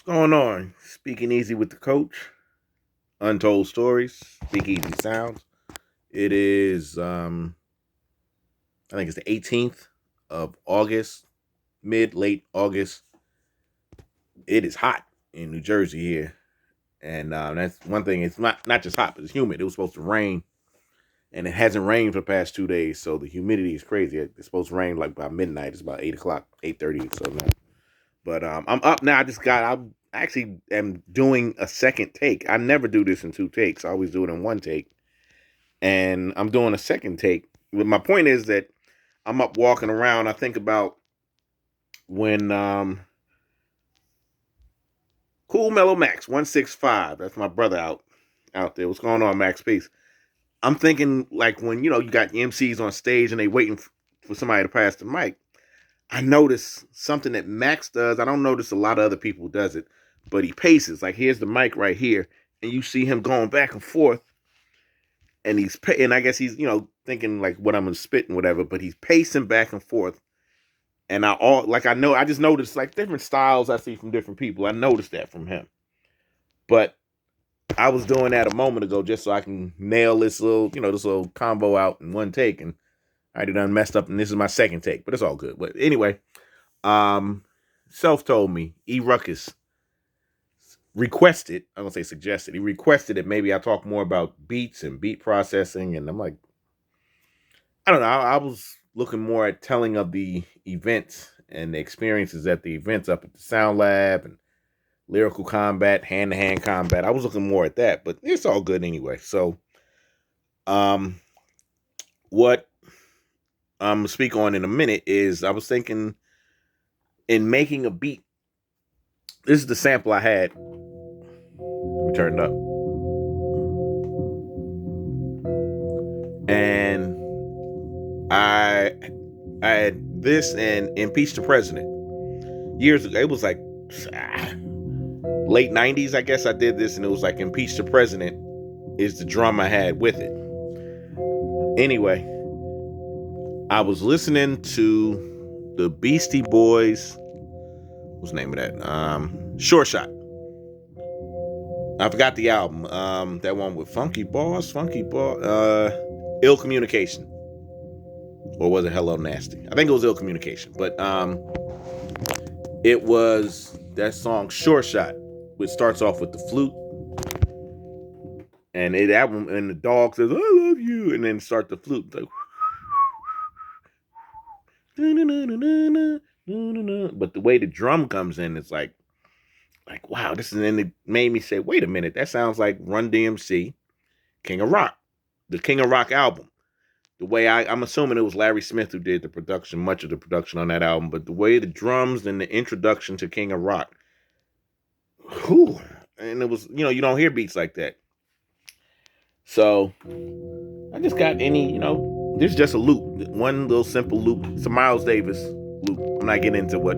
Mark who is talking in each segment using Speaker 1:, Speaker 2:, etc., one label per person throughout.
Speaker 1: What's going on? Speaking Easy with the Coach, Untold Stories, Speak Easy Sounds. It is, I think it's the 18th of August, late August. It is hot in New Jersey here. And that's one thing. It's not just hot, but it's humid. It was supposed to rain, and it hasn't rained for the past 2 days. So the humidity is crazy. It's supposed to rain like by midnight. It's about 8 o'clock, 8:30. So now. But I'm up now. I actually am doing a second take. I never do this in two takes. I always do it in one take. And I'm doing a second take. But my point is that I'm up walking around. I think about when Cool Mellow Max 165. That's my brother out there. What's going on, Max? Peace. I'm thinking like when you got MCs on stage and they waiting for somebody to pass the mic. I notice something that Max does. I don't notice a lot of other people does it, but he paces. Like here's the mic right here, and you see him going back and forth, and and I guess he's thinking like what I'm gonna spit and whatever, but he's pacing back and forth. And I just noticed like different styles I see from different people. I noticed that from him, but I was doing that a moment ago just so I can nail this little combo out in one take, and I already done messed up, and this is my second take, but it's all good. But anyway. Um, Self told me, E Ruckus requested, I'm gonna say suggested, he requested that maybe I talk more about beats and beat processing. And I'm like, I don't know. I was looking more at telling of the events and the experiences at the events up at the Sound Lab and lyrical combat, hand to hand combat. I was looking more at that, but it's all good anyway. So, um, what I'm gonna speak on in a minute is I was thinking in making a beat. This is the sample I had. We turned up. And I had this and Impeach the President years ago. It was like late 90s, I guess I did this, and it was like Impeach the President is the drum I had with it. Anyway, I was listening to the Beastie Boys. What's the name of that? Short Shot. I forgot the album. That one with Funky Boss, Ill Communication. Or was it Hello Nasty? I think it was Ill Communication. But it was that song Short Shot, which starts off with the flute. And and the dog says, I love you, and then start the flute. Like, but the way the drum comes in, it's like wow, this is, and it made me say, wait a minute, that sounds like Run DMC, King of Rock, the King of Rock album. The way I'm assuming it was Larry Smith who did the production, much of the production on that album, but the way the drums and the introduction to King of Rock, whew, and it was, you don't hear beats like that. So I just got this is just a loop, one little simple loop. It's a Miles Davis loop. I'm not getting into what,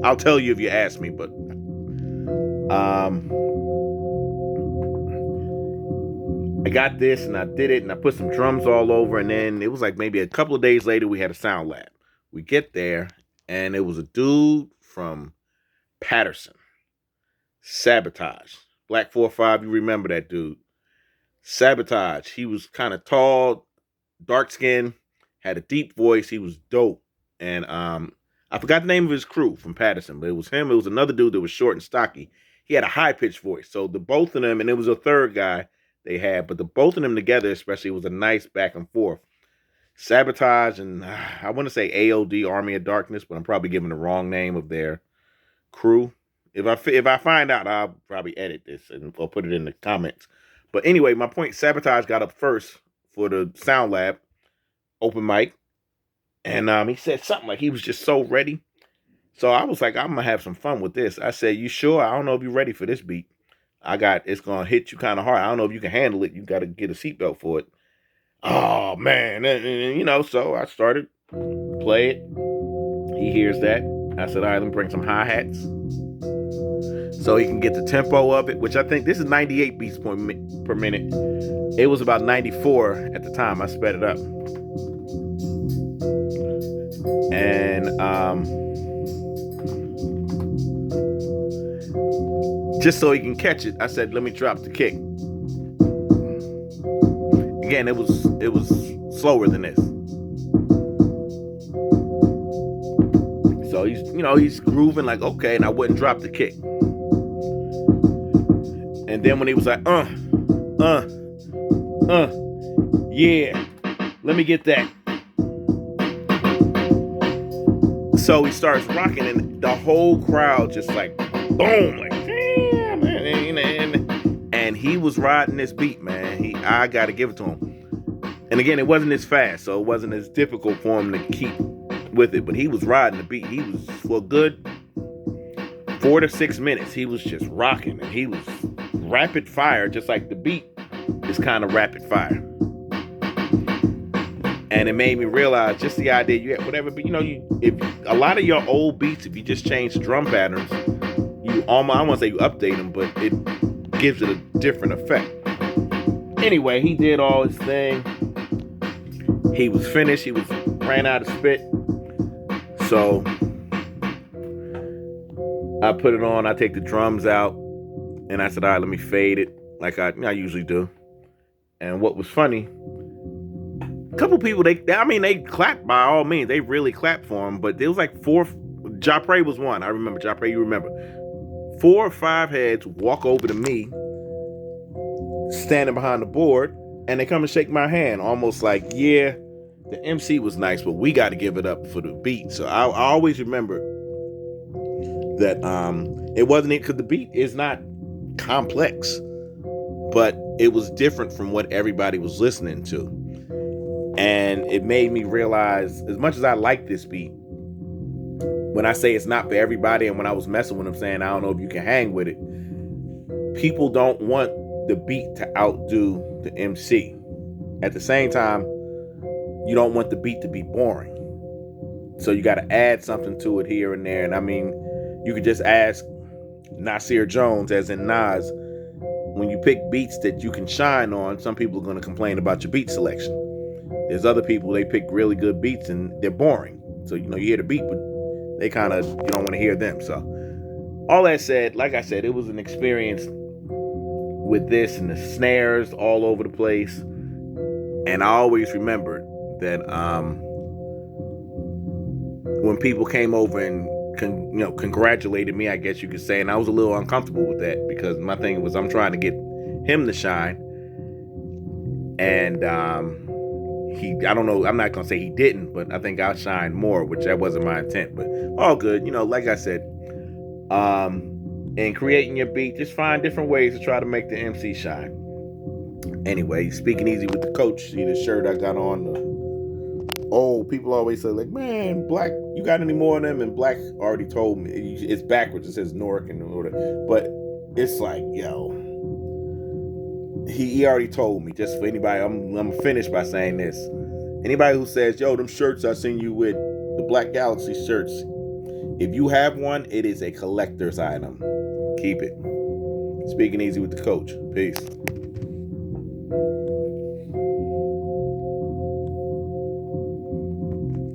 Speaker 1: I'll tell you if you ask me, but I got this and I did it and I put some drums all over, and then it was like maybe a couple of days later we had a sound lab. We get there and it was a dude from Patterson, Sabotage, Black 4-5. You remember that dude? Sabotage. He was kind of tall, dark skin, had a deep voice. He was dope. And I forgot the name of his crew from Patterson, but it was him. It was another dude that was short and stocky. He had a high pitched voice. So the both of them, and there was a third guy they had, but the both of them together, especially, was a nice back and forth. Sabotage and I want to say AOD, Army of Darkness, but I'm probably giving the wrong name of their crew. If I find out, I'll probably edit this and I'll put it in the comments. But anyway, my point: Sabotage got up first for the Sound Lab open mic, and he said something like he was just so ready. So I was like, I'm gonna have some fun with this. I said, "You sure? I don't know if you're ready for this beat. It's gonna hit you kind of hard. I don't know if you can handle it. You got to get a seatbelt for it." Oh man, so I started play it. He hears that. I said, all right, let me bring some hi-hats so he can get the tempo of it, which I think this is 98 beats per minute. It was about 94 at the time. I sped it up. And just so he can catch it, I said, let me drop the kick. Again, it was slower than this. So he's grooving like, okay, and I wouldn't drop the kick. And then when he was like, yeah, let me get that. So he starts rocking, and the whole crowd just like, boom, like, damn, and he was riding this beat, man. I got to give it to him. And again, it wasn't as fast, so it wasn't as difficult for him to keep with it, but he was riding the beat. He was, for a good 4 to 6 minutes, he was just rocking, and he was rapid fire, just like the beat is kind of rapid fire. And it made me realize just the idea, you have whatever, but if a lot of your old beats, if you just change the drum patterns, you almost, I don't want to say you update them, but it gives it a different effect. Anyway, he did all his thing. He was finished. He ran out of spit. So I put it on. I take the drums out, and I said, all right, let me fade it like I usually do. And what was funny, a couple people, they clapped by all means. They really clapped for him, but there was like 4. Japre was one. I remember Japre. You remember? 4 or 5 heads walk over to me, standing behind the board, and they come and shake my hand, almost like, yeah, the MC was nice, but we got to give it up for the beat. So I always remember that it wasn't it, because the beat is not complex, but it was different from what everybody was listening to. And it made me realize, as much as I like this beat, when I say it's not for everybody, and when I was messing with them saying, I don't know if you can hang with it, people don't want the beat to outdo the MC. At the same time, you don't want the beat to be boring. So you got to add something to it here and there. And I mean, you could just ask Nasir Jones, as in Nas, when you pick beats that you can shine on, some people are going to complain about your beat selection. There's other people, they pick really good beats and they're boring. So, you hear the beat, but they kind of, you don't want to hear them. So all that said, like I said, it was an experience with this and the snares all over the place. And I always remembered that when people came over and congratulated me, I guess you could say, and I was a little uncomfortable with that, because my thing was, I'm trying to get him to shine, and I don't know, I'm not gonna say he didn't, but I think I'll shine more, which that wasn't my intent, but all good. Like I said, in creating your beat, just find different ways to try to make the MC shine. Anyway, speaking easy with the coach. See the shirt I got on. People always say, like, man, Black, you got any more of them? And Black already told me. It's backwards. It says Newark and whatever. But it's like, yo, he already told me. Just for anybody, I'm finished by saying this. Anybody who says, yo, them shirts I seen you with, the Black Galaxy shirts, if you have one, it is a collector's item. Keep it. Speaking easy with the coach. Peace.